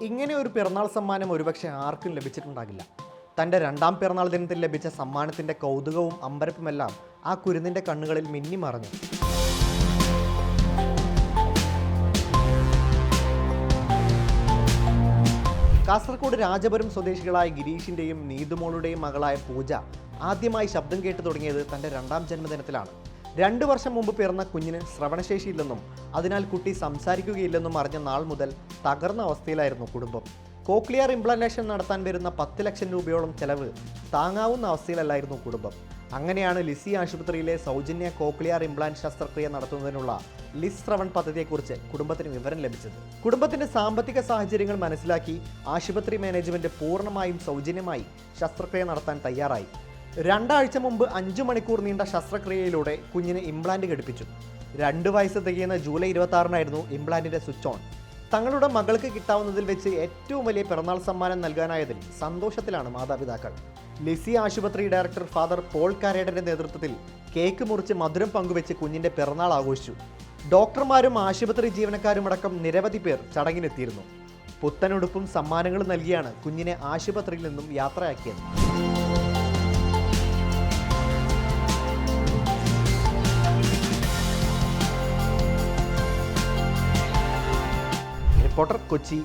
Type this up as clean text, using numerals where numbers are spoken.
ഇങ്ങനെ ഒരു പിറന്നാൾ സമ്മാനം ഒരുപക്ഷെ ആർക്കും ലഭിച്ചിട്ടുണ്ടാകില്ല. തൻ്റെ രണ്ടാം പിറന്നാൾ ദിനത്തിൽ ലഭിച്ച സമ്മാനത്തിൻ്റെ കൗതുകവും അമ്പരപ്പുമെല്ലാം ആ കുരുന്നിൻ്റെ കണ്ണുകളിൽ മിന്നിമറഞ്ഞു. കാസർഗോഡ് രാജപുരം സ്വദേശികളായ ഗിരീഷിൻ്റെയും നീതുമോളുടെയും മകളായ പൂജ ആദ്യമായി ശബ്ദം കേട്ടു തുടങ്ങിയത് തൻ്റെ രണ്ടാം ജന്മദിനത്തിലാണ്. 2 വർഷം മുമ്പ് പിറന്ന കുഞ്ഞിന് ശ്രവണശേഷിയില്ലെന്നും അതിനാൽ കുട്ടി സംസാരിക്കുകയില്ലെന്നും അറിഞ്ഞ നാൾ മുതൽ തകർന്ന അവസ്ഥയിലായിരുന്നു കുടുംബം. കോക്ലിയർ ഇംപ്ലാന്റേഷൻ നടത്താൻ വരുന്ന 10 ലക്ഷം രൂപയോളം ചെലവ് താങ്ങാവുന്ന അവസ്ഥയിലല്ലായിരുന്നു കുടുംബം. അങ്ങനെയാണ് ലിസി ആശുപത്രിയിലെ സൗജന്യ കോക്ലിയർ ഇംപ്ലാന്റ് ശസ്ത്രക്രിയ നടത്തുന്നതിനുള്ള ലിസ് ശ്രവൺ പദ്ധതിയെക്കുറിച്ച് കുടുംബത്തിന് വിവരം ലഭിച്ചത്. കുടുംബത്തിന്റെ സാമ്പത്തിക സാഹചര്യങ്ങൾ മനസ്സിലാക്കി ആശുപത്രി മാനേജ്മെന്റ് പൂർണ്ണമായും സൗജന്യമായി ശസ്ത്രക്രിയ നടത്താൻ തയ്യാറായി. 2 ആഴ്ച മുമ്പ് 5 മണിക്കൂർ നീണ്ട ശസ്ത്രക്രിയയിലൂടെ കുഞ്ഞിന് ഇംപ്ലാന്റ് ഘടിപ്പിച്ചു. 2 വയസ്സ് തികയുന്ന ജൂലൈ 26-നായിരുന്നു ഇംപ്ലാന്റിന്റെ സ്വിച്ച് ഓൺ. തങ്ങളുടെ മകൾക്ക് കിട്ടാവുന്നതിൽ വെച്ച് ഏറ്റവും വലിയ പിറന്നാൾ സമ്മാനം നൽകാനായതിൽ സന്തോഷത്തിലാണ് മാതാപിതാക്കൾ. ലിസി ആശുപത്രി ഡയറക്ടർ ഫാദർ പോൾ കാരേഡന്റെ നേതൃത്വത്തിൽ കേക്ക് മുറിച്ച് മധുരം പങ്കുവെച്ച് കുഞ്ഞിന്റെ പിറന്നാൾ ആഘോഷിച്ചു. ഡോക്ടർമാരും ആശുപത്രി ജീവനക്കാരുമടക്കം നിരവധി പേർ ചടങ്ങിനെത്തിയിരുന്നു. പുത്തനുടുപ്പും സമ്മാനങ്ങളും നൽകിയാണ് കുഞ്ഞിനെ ആശുപത്രിയിൽ നിന്നും യാത്രയാക്കിയത്. റിപ്പോർട്ടർ, കൊച്ചി.